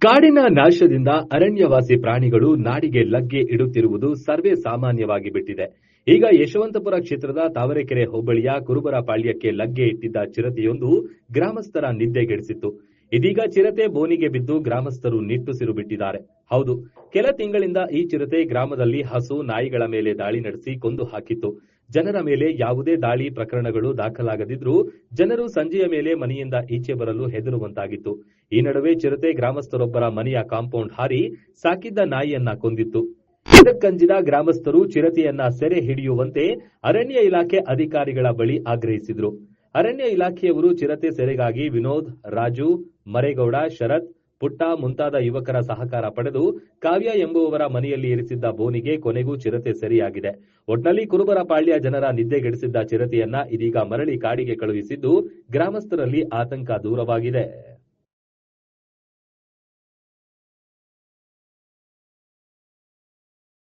ಕಾಡಿನ ನಾಶದಿಂದ ಅರಣ್ಯವಾಸಿ ಪ್ರಾಣಿಗಳು ನಾಡಿಗೆ ಲಗ್ಗೆ ಇಡುತ್ತಿರುವುದು ಸರ್ವೇ ಸಾಮಾನ್ಯವಾಗಿ ಬಿಟ್ಟಿದೆ. ಈಗ ಯಶವಂತಪುರ ಕ್ಷೇತ್ರದ ತಾವರೆಕೆರೆ ಹೋಬಳಿಯ ಕುರುಬರಪಾಳ್ಯಕ್ಕೆ ಲಗ್ಗೆ ಇಟ್ಟಿದ್ದ ಚಿರತೆಯೊಂದು ಗ್ರಾಮಸ್ಥರ ನಿದ್ದೆಗೆಡಿಸಿತ್ತು. ಇದೀಗ ಚಿರತೆ ಬೋನಿಗೆ ಬಿದ್ದು ಗ್ರಾಮಸ್ಥರು ನಿಟ್ಟುಸಿರು ಬಿಟ್ಟಿದ್ದಾರೆ. ಹೌದು, ಕೆಲ ತಿಂಗಳಿಂದ ಈ ಚಿರತೆ ಗ್ರಾಮದಲ್ಲಿ ಹಸು, ನಾಯಿಗಳ ಮೇಲೆ ದಾಳಿ ನಡೆಸಿ ಕೊಂದು ಹಾಕಿತ್ತು. ಜನರ ಮೇಲೆ ಯಾವುದೇ ದಾಳಿ ಪ್ರಕರಣಗಳು ದಾಖಲಾಗದಿದ್ರೂ ಜನರು ಸಂಜೆಯ ಮೇಲೆ ಮನೆಯಿಂದ ಈಚೆ ಬರಲು ಹೆದರುವಂತಾಗಿತ್ತು. ಈ ನಡುವೆ ಚಿರತೆ ಗ್ರಾಮಸ್ಥರೊಬ್ಬರ ಮನೆಯ ಕಾಂಪೌಂಡ್ ಹಾರಿ ಸಾಕಿದ್ದ ನಾಯಿಯನ್ನ ಕೊಂದಿತ್ತು. ಇದಕ್ಕಂಜಿದ ಗ್ರಾಮಸ್ಥರು ಚಿರತೆಯನ್ನ ಸೆರೆ ಹಿಡಿಯುವಂತೆ ಅರಣ್ಯ ಇಲಾಖೆ ಅಧಿಕಾರಿಗಳ ಬಳಿ ಆಗ್ರಹಿಸಿದ್ರು. ಅರಣ್ಯ ಇಲಾಖೆಯವರು ಚಿರತೆ ಸೆರೆಗಾಗಿ ವಿನೋದ್, ರಾಜು, ಮರೇಗೌಡ, ಶರತ್, ಪುಟ್ಟ ಮುಂತಾದ ಯುವಕರ ಸಹಕಾರ ಪಡೆದು ಕಾವ್ಯ ಎಂಬುವವರ ಮನೆಯಲ್ಲಿ ಇರಿಸಿದ್ದ ಬೋನಿಗೆ ಕೊನೆಗೂ ಚಿರತೆ ಸೆರೆಯಾಗಿದೆ. ಒಟ್ನಲ್ಲಿ ಕುರುಬರಪಾಳ್ಯ ಜನರ ನಿದ್ದೆಗೆಡಿಸಿದ್ದ ಚಿರತೆಯನ್ನ ಇದೀಗ ಮರಳಿ ಕಾಡಿಗೆ ಕಳುಹಿಸಿದ್ದು ಗ್ರಾಮಸ್ಥರಲ್ಲಿ ಆತಂಕ ದೂರವಾಗಿದೆ.